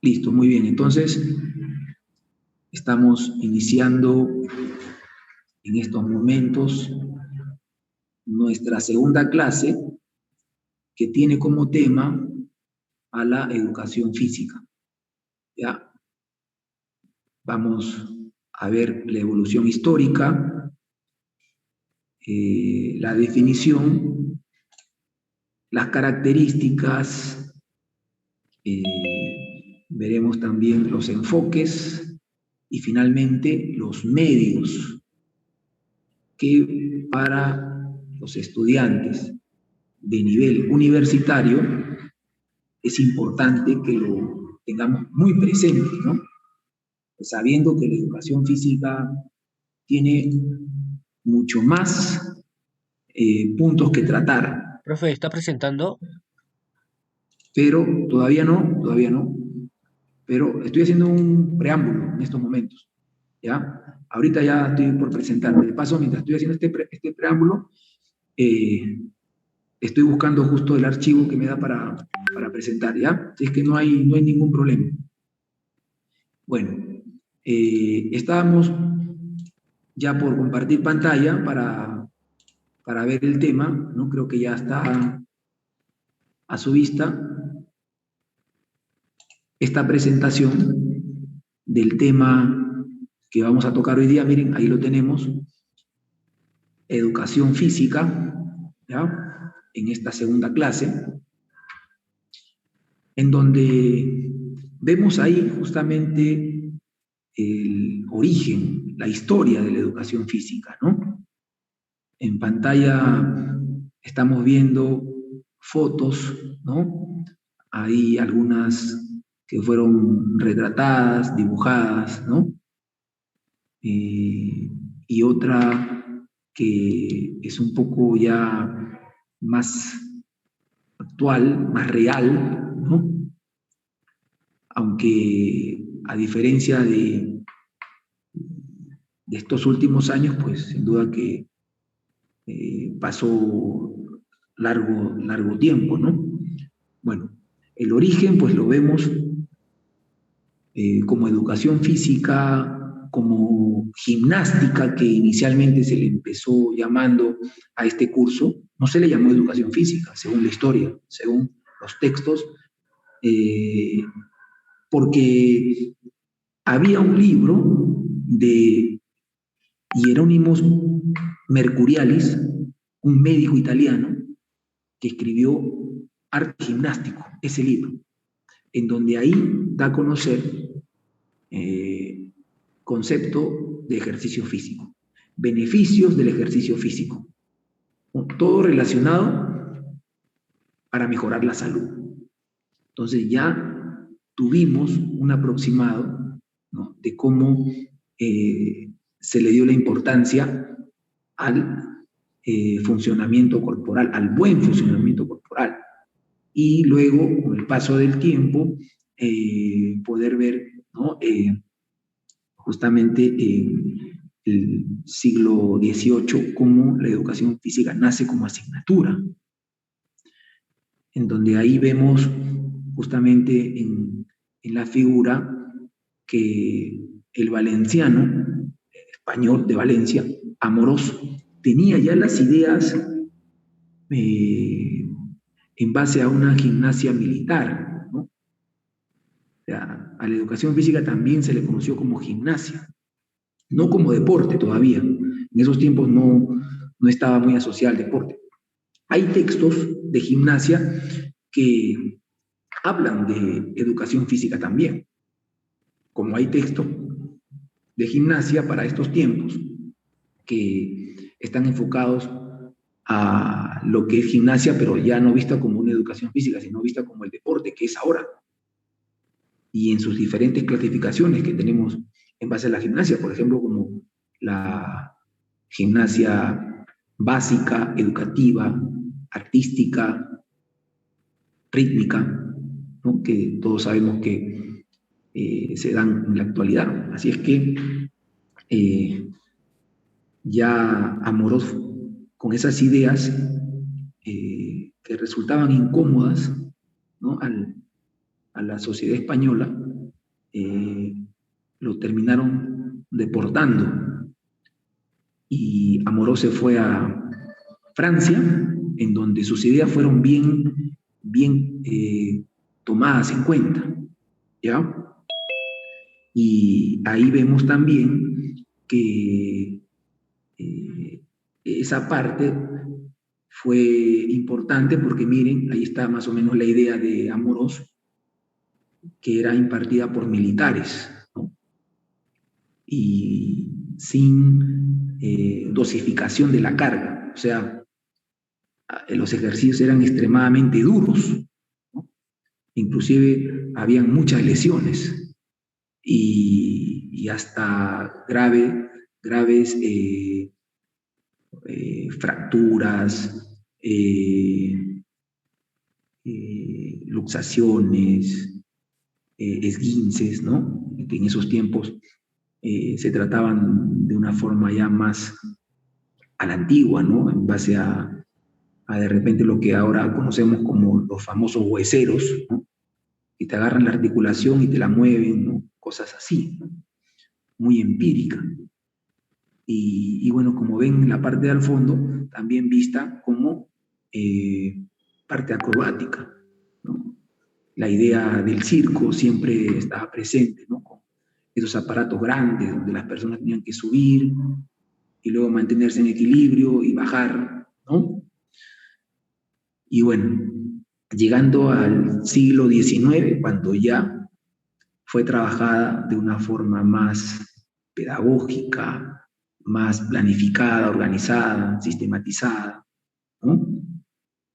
Listo, muy bien. Entonces, estamos iniciando en estos momentos nuestra segunda clase que tiene como tema a la educación física. ¿Ya? Vamos a ver la evolución histórica, la definición, las características, veremos también los enfoques y finalmente los medios que para los estudiantes de nivel universitario es importante que lo tengamos muy presente, ¿no? Pues sabiendo que la educación física tiene mucho más puntos que tratar, Profe, ¿está presentando? pero todavía no, pero estoy haciendo un preámbulo en estos momentos, ¿ya? Ahorita ya estoy por presentar. De paso, mientras estoy haciendo este preámbulo, eh, estoy buscando justo el archivo que me da para presentar, ¿ya? Es que no hay ningún problema. Bueno, estábamos ya por compartir pantalla para ver el tema, ¿no? Creo que ya está a su vista esta presentación del tema que vamos a tocar hoy día. Miren, ahí lo tenemos, educación física, ¿ya? En esta segunda clase, en donde vemos ahí justamente el origen, la historia de la educación física, ¿no? En pantalla estamos viendo fotos, ¿no? Hay algunas que fueron retratadas, dibujadas, ¿no? Y otra que es un poco ya más actual, más real, ¿no? Aunque a diferencia de estos últimos años, pues sin duda que pasó largo tiempo, ¿no? Bueno, el origen pues lo vemos como educación física, como gimnástica, que inicialmente se le empezó llamando a este curso. No se le llamó educación física, según la historia, según los textos, eh, porque había un libro de Hieronymus Mercurialis, un médico italiano, que escribió Arte Gimnástico, ese libro, en donde ahí da a conocer concepto de ejercicio físico, beneficios del ejercicio físico, todo relacionado para mejorar la salud. Entonces ya tuvimos un aproximado, ¿no?, de cómo se le dio la importancia al funcionamiento corporal, al buen funcionamiento corporal. Y luego, con el paso del tiempo, poder ver, ¿no?, justamente en el siglo XVIII cómo la educación física nace como asignatura, en donde ahí vemos justamente en la figura que el valenciano, español de Valencia, Amorós, tenía ya las ideas eh, en base a una gimnasia militar, ¿no? O sea, a la educación física también se le conoció como gimnasia, no como deporte todavía. En esos tiempos no estaba muy asociado al deporte. Hay textos de gimnasia que hablan de educación física también, como hay textos de gimnasia para estos tiempos que están enfocados a lo que es gimnasia, pero ya no vista como una educación física, sino vista como el deporte que es ahora, y en sus diferentes clasificaciones que tenemos en base a la gimnasia, por ejemplo, como la gimnasia básica, educativa, artística, rítmica, ¿no?, que todos sabemos que se dan en la actualidad. Así es que ya Amorós, con esas ideas que resultaban incómodas, ¿no?, a la sociedad española, lo terminaron deportando y Amorós se fue a Francia, en donde sus ideas fueron bien tomadas en cuenta, ¿ya? Y ahí vemos también que esa parte fue importante porque miren, ahí está más o menos la idea de Amorós, que era impartida por militares, ¿no? Y sin dosificación de la carga, o sea, los ejercicios eran extremadamente duros, ¿no? Inclusive habían muchas lesiones y hasta graves fracturas, luxaciones, esguinces, ¿no? Que en esos tiempos se trataban de una forma ya más a la antigua, ¿no? En base a de repente lo que ahora conocemos como los famosos hueseros, ¿no? Y te agarran la articulación y te la mueven, ¿no? Cosas así, ¿no? Muy empírica. Y bueno, como ven en la parte del fondo, también vista como parte acrobática, ¿no? La idea del circo siempre estaba presente, ¿no? Con esos aparatos grandes donde las personas tenían que subir y luego mantenerse en equilibrio y bajar, ¿no? Y bueno, llegando al siglo XIX, cuando ya fue trabajada de una forma más pedagógica, más planificada, organizada, sistematizada, ¿no?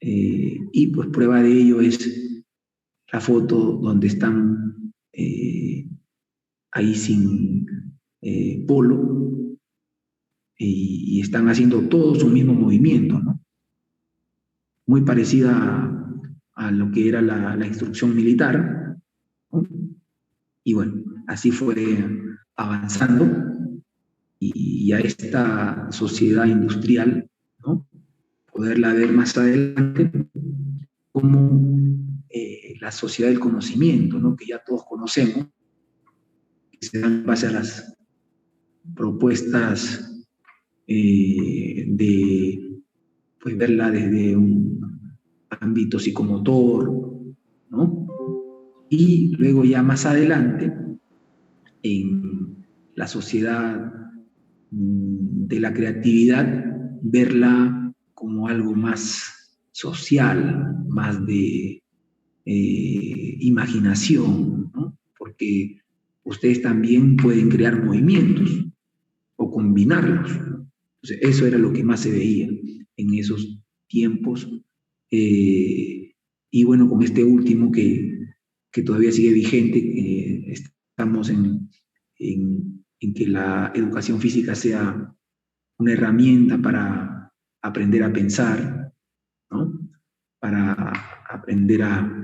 Y pues prueba de ello es la foto donde están ahí sin polo y están haciendo todos un mismo movimiento, ¿no? Muy parecida a lo que era la instrucción militar, ¿no? Y bueno, así fue avanzando y a esta sociedad industrial, ¿no? Poderla ver más adelante como la sociedad del conocimiento, ¿no? Que ya todos conocemos, que se dan en base a las propuestas de pues, verla desde un ámbito psicomotor, ¿no? Y luego ya más adelante, en la sociedad de la creatividad, verla como algo más social, más de imaginación, ¿no? Porque ustedes también pueden crear movimientos o combinarlos. Entonces, eso era lo que más se veía en esos tiempos. Y bueno, con este último que todavía sigue vigente, estamos en que la educación física sea una herramienta para aprender a pensar, ¿no? Para aprender a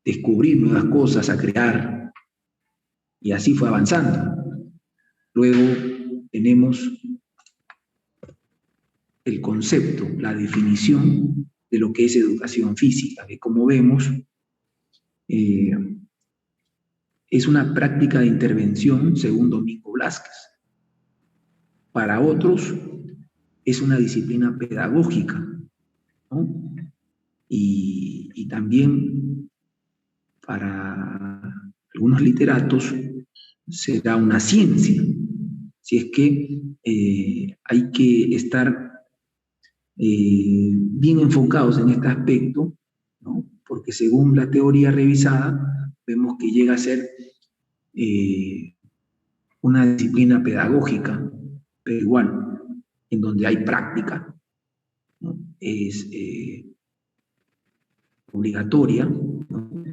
descubrir nuevas cosas, a crear, y así fue avanzando. Luego tenemos el concepto, la definición de lo que es educación física, que como vemos es una práctica de intervención según Domingo Blázquez. Para otros es una disciplina pedagógica, ¿no? Y también para algunos literatos será una ciencia, si es que hay que estar bien enfocados en este aspecto, ¿no? Porque según la teoría revisada, vemos que llega a ser una disciplina pedagógica, pero igual, en donde hay práctica, ¿no? Es obligatoria, ¿no?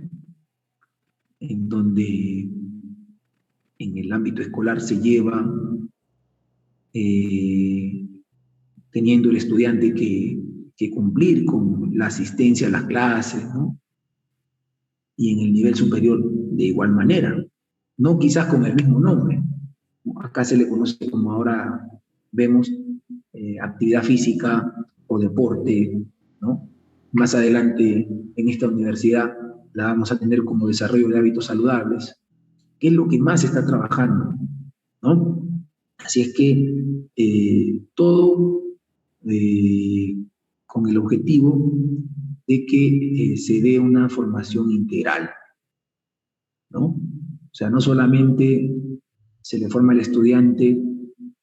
En donde en el ámbito escolar se lleva teniendo el estudiante que cumplir con la asistencia a las clases, ¿no? Y en el nivel superior de igual manera, no quizás con el mismo nombre. Acá se le conoce como ahora vemos actividad física o deporte, ¿no? Más adelante en esta universidad la vamos a tener como desarrollo de hábitos saludables, que es lo que más se está trabajando, ¿no? Así es que todo con el objetivo de que se dé una formación integral, ¿no? O sea, no solamente se le forma al estudiante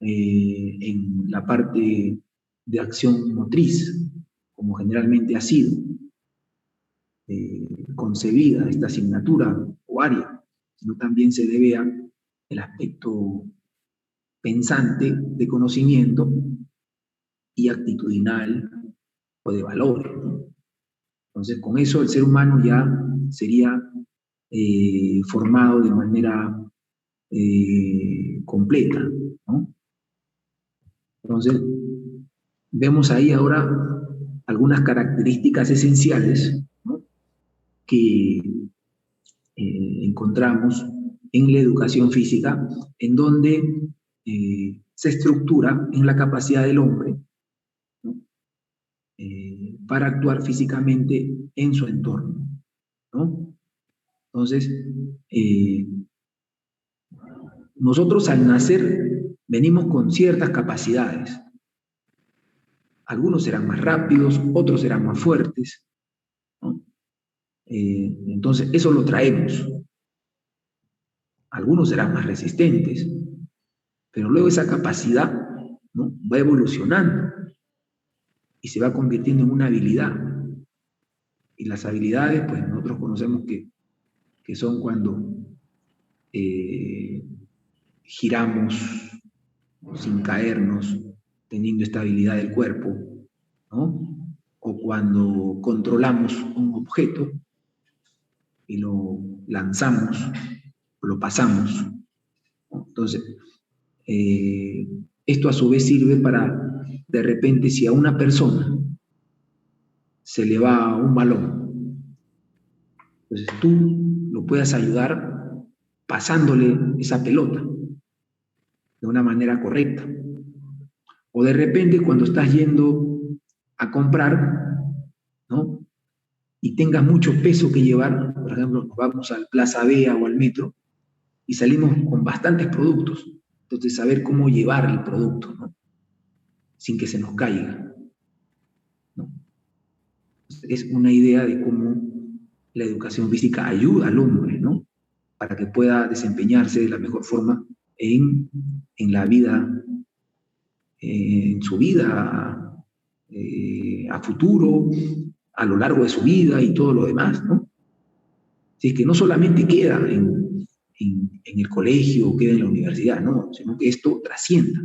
en la parte de acción motriz, como generalmente ha sido concebida esta asignatura o área, sino también se debe al aspecto pensante de conocimiento y actitudinal o de valores, ¿no? Entonces, con eso el ser humano ya sería formado de manera completa, ¿no? Entonces, vemos ahí ahora algunas características esenciales, ¿no?, que encontramos en la educación física, en donde se estructura en la capacidad del hombre, ¿no?, para actuar físicamente en su entorno, ¿no? Entonces, nosotros al nacer venimos con ciertas capacidades. Algunos serán más rápidos, otros serán más fuertes, ¿no? Entonces, eso lo traemos. Algunos serán más resistentes, pero luego esa capacidad, ¿no?, va evolucionando y se va convirtiendo en una habilidad. Y las habilidades, pues nosotros conocemos que son cuando giramos sin caernos, teniendo estabilidad del cuerpo, ¿no? O cuando controlamos un objeto y lo lanzamos, lo pasamos, ¿no? Entonces, esto a su vez sirve para, de repente, si a una persona se le va un balón, entonces tú lo puedas ayudar pasándole esa pelota de una manera correcta. O de repente cuando estás yendo a comprar, ¿no?, y tengas mucho peso que llevar, por ejemplo, nos vamos al Plaza Vea o al metro y salimos con bastantes productos. Entonces, saber cómo llevar el producto, ¿no?, sin que se nos caiga, ¿no? Es una idea de cómo la educación física ayuda al hombre, ¿no?, para que pueda desempeñarse de la mejor forma en la vida, en su vida a futuro, a lo largo de su vida y todo lo demás, ¿no? Así que no solamente queda en el colegio o queda en la universidad, no, sino que esto trascienda.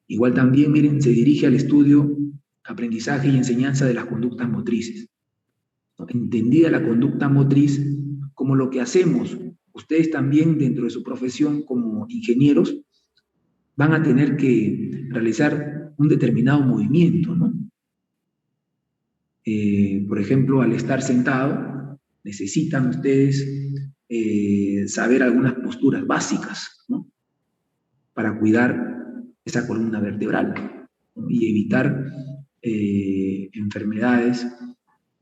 Igual también, miren, se dirige al estudio, aprendizaje y enseñanza de las conductas motrices, ¿no? Entendida la conducta motriz como lo que hacemos. Ustedes también, dentro de su profesión como ingenieros, van a tener que realizar un determinado movimiento, ¿no? Por ejemplo, al estar sentado, necesitan ustedes saber algunas posturas básicas, ¿no?, para cuidar esa columna vertebral, ¿no?, y evitar enfermedades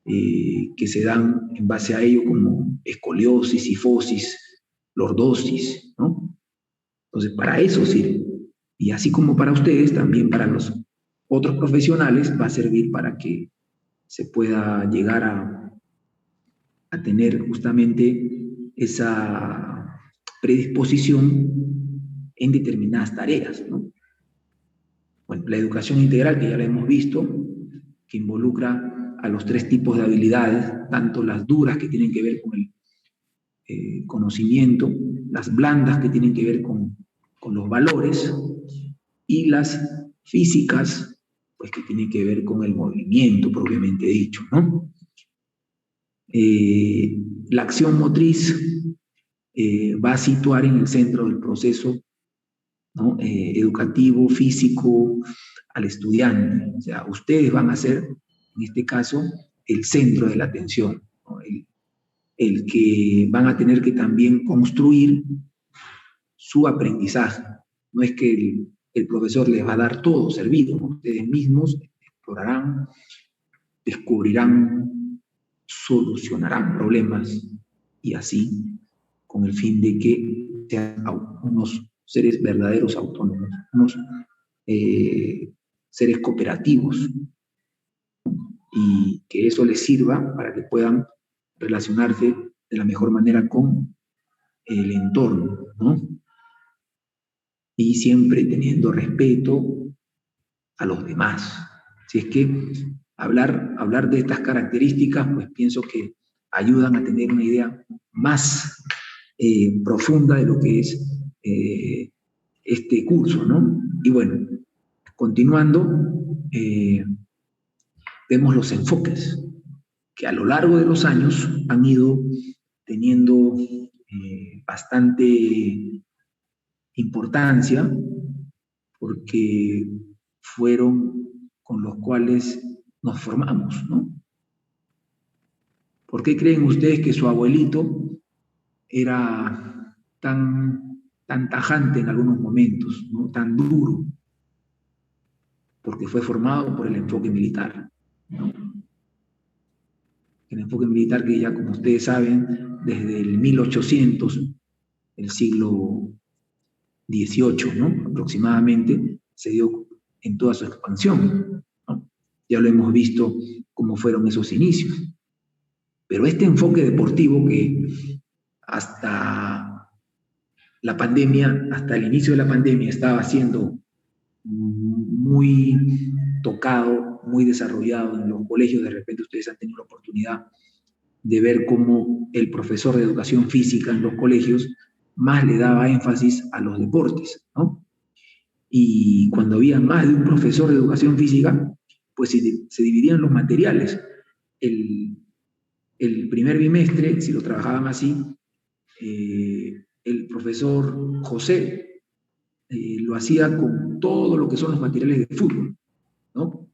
que se dan en base a ello, como escoliosis, cifosis, lordosis, ¿no? Entonces, para eso sirve. Y así como para ustedes, también para los otros profesionales va a servir para que se pueda llegar a tener justamente esa predisposición en determinadas tareas, ¿no? Bueno, la educación integral, que ya la hemos visto, que involucra a los 3 tipos de habilidades, tanto las duras, que tienen que ver con el conocimiento, las blandas, que tienen que ver con los valores, y las físicas, pues que tienen que ver con el movimiento propiamente dicho, ¿no? La acción motriz va a situar en el centro del proceso, ¿no?, educativo, físico, al estudiante. O sea, ustedes van a ser, en este caso, el centro de la atención, ¿no?, el que van a tener que también construir su aprendizaje. No es que el profesor les va a dar todo servido, ¿no? Ustedes mismos explorarán, descubrirán solucionarán problemas y así con el fin de que sean unos seres verdaderos autónomos, unos seres cooperativos, y que eso les sirva para que puedan relacionarse de la mejor manera con el entorno, ¿no? Y siempre teniendo respeto a los demás. Si es que hablar de estas características, pues pienso que ayudan a tener una idea más profunda de lo que es este curso, ¿no? Y bueno, continuando, vemos los enfoques que a lo largo de los años han ido teniendo bastante importancia porque fueron con los cuales nos formamos, ¿no? ¿Por qué creen ustedes que su abuelito era tan tajante en algunos momentos, ¿no? Tan duro? Porque fue formado por el enfoque militar, ¿no? El enfoque militar que ya, como ustedes saben, desde el 1800, el siglo XVIII, ¿no? Aproximadamente, se dio en toda su expansión, ¿no? Ya lo hemos visto cómo fueron esos inicios. Pero este enfoque deportivo que hasta la pandemia, hasta el inicio de la pandemia, estaba siendo muy tocado, muy desarrollado en los colegios. De repente ustedes han tenido la oportunidad de ver cómo el profesor de educación física en los colegios más le daba énfasis a los deportes, ¿no? Y cuando había más de un profesor de educación física, pues se dividían los materiales. El primer bimestre, si lo trabajaban así, el profesor José lo hacía con todo lo que son los materiales de fútbol, ¿no?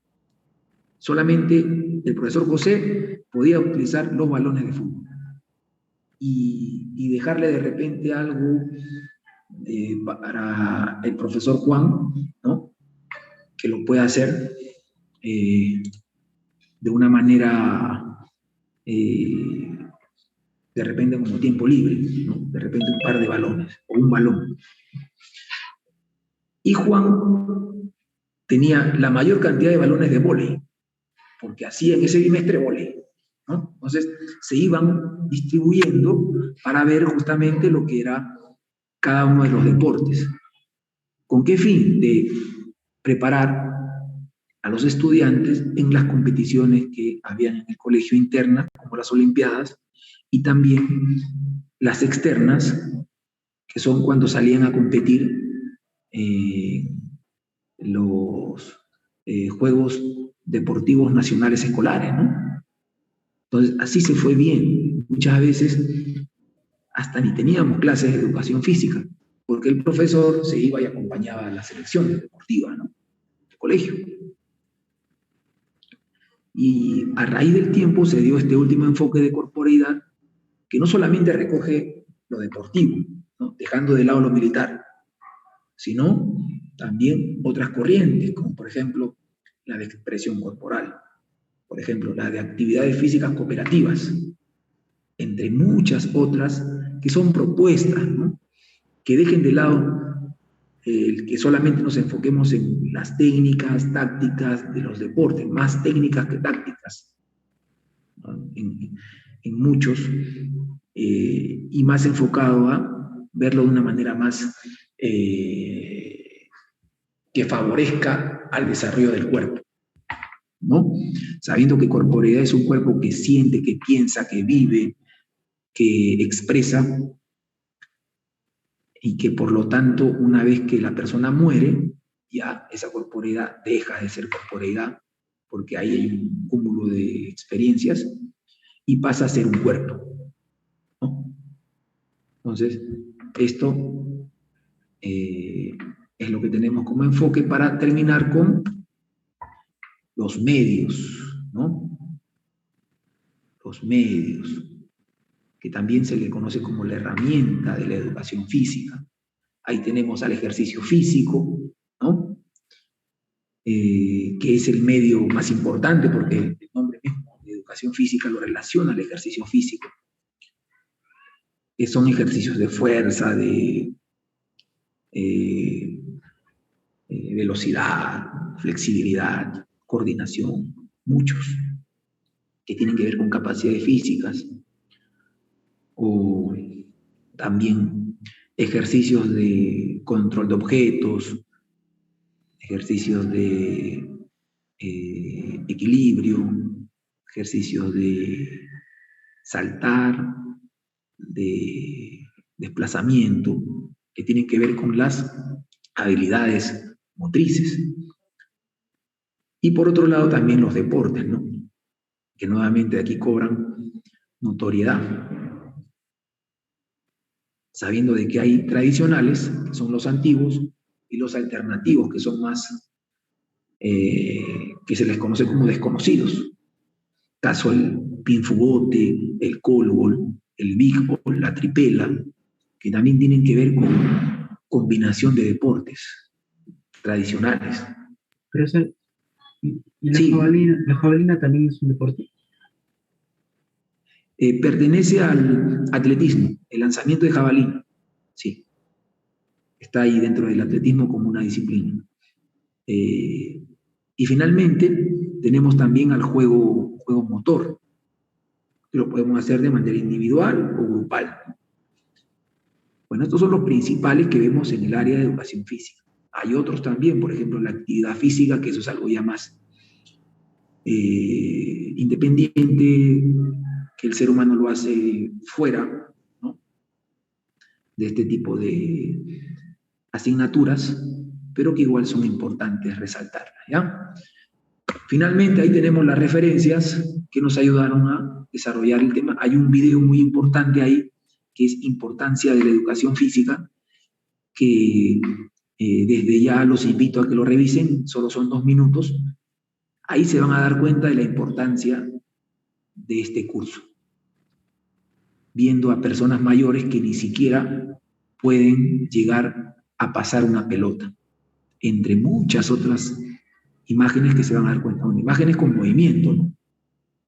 Solamente el profesor José podía utilizar los balones de fútbol y dejarle de repente algo para el profesor Juan, ¿no? Que lo pueda hacer de una manera de repente como tiempo libre, ¿no? De repente un par de balones o un balón. Y Juan tenía la mayor cantidad de balones de vóley, porque hacía en ese bimestre vóley, ¿no? Entonces se iban distribuyendo para ver justamente lo que era cada uno de los deportes. ¿Con qué fin? De preparar a los estudiantes en las competiciones que habían en el colegio internas, como las Olimpiadas, y también las externas, que son cuando salían a competir los Juegos Deportivos Nacionales Escolares, ¿no? Entonces, así se fue bien. Muchas veces hasta ni teníamos clases de educación física, porque el profesor se iba y acompañaba a las selecciones deportivas, ¿no? Del colegio. Y a raíz del tiempo se dio este último enfoque de corporeidad, que no solamente recoge lo deportivo, ¿no? Dejando de lado lo militar, sino también otras corrientes, como por ejemplo la de expresión corporal, por ejemplo la de actividades físicas cooperativas, entre muchas otras que son propuestas, ¿no? Que dejen de lado el que solamente nos enfoquemos en las técnicas, tácticas de los deportes, más técnicas que tácticas, ¿no? En muchos, y más enfocado a verlo de una manera más que favorezca al desarrollo del cuerpo, ¿no? Sabiendo que corporeidad es un cuerpo que siente, que piensa, que vive, que expresa, y que por lo tanto, una vez que la persona muere, ya esa corporeidad deja de ser corporeidad, porque ahí hay un cúmulo de experiencias, y pasa a ser un cuerpo, ¿no? Entonces, esto es lo que tenemos como enfoque para terminar con los medios, ¿no? Los medios, que también se le conoce como la herramienta de la educación física. Ahí tenemos al ejercicio físico, ¿no? Que es el medio más importante, porque el nombre mismo de educación física lo relaciona al ejercicio físico, que son ejercicios de fuerza, de velocidad, flexibilidad, coordinación, muchos, que tienen que ver con capacidades físicas, o también ejercicios de control de objetos, ejercicios de equilibrio, ejercicios de saltar, de desplazamiento, que tienen que ver con las habilidades motrices. Y por otro lado también los deportes, ¿no? Que nuevamente aquí cobran notoriedad, sabiendo de que hay tradicionales, que son los antiguos, y los alternativos, que son más, que se les conoce como desconocidos. Caso el pinfugote, el colbol, el big ball, la tripela, que también tienen que ver con combinación de deportes tradicionales. Pero ¿y Sí, la jabalina también es un deporte? pertenece al atletismo, el lanzamiento de jabalina. Sí, está ahí dentro del atletismo como una disciplina. Eh, y finalmente tenemos también al juego motor, que lo podemos hacer de manera individual o grupal. Bueno, estos son los principales que vemos en el área de educación física. Hay otros también, por ejemplo, la actividad física, que eso es algo ya más independiente, que el ser humano lo hace fuera, ¿no?, de este tipo de asignaturas, pero que igual son importantes resaltarlas, ¿ya? Finalmente, ahí tenemos las referencias que nos ayudaron a desarrollar el tema. Hay un video muy importante ahí, que es Importancia de la Educación Física, que desde ya los invito a que lo revisen, solo son 2 minutos. Ahí se van a dar cuenta de la importancia de este curso, viendo a personas mayores que ni siquiera pueden llegar a pasar una pelota, entre muchas otras imágenes que se van a dar cuenta, bueno, imágenes con movimiento, ¿no?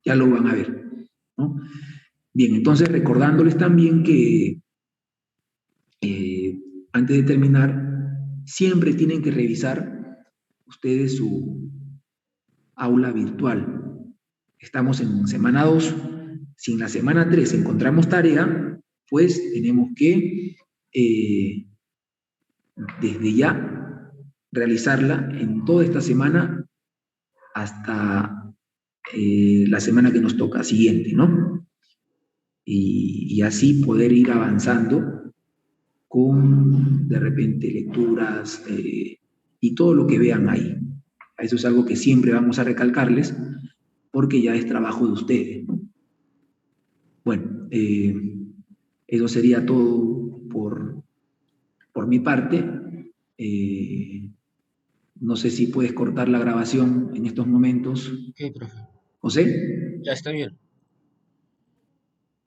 Ya lo van a ver, ¿no? Bien, entonces recordándoles también que antes de terminar, siempre tienen que revisar ustedes su aula virtual. Estamos en semana 2. Si en la semana 3 encontramos tarea, pues tenemos que desde ya realizarla en toda esta semana hasta la semana que nos toca siguiente, ¿no? Y así poder ir avanzando con, de repente, lecturas y todo lo que vean ahí. Eso es algo que siempre vamos a recalcarles porque ya es trabajo de ustedes, ¿no? Bueno, eso sería todo por mi parte. No sé si puedes cortar la grabación en estos momentos. Ok, profe. José. Ya está bien.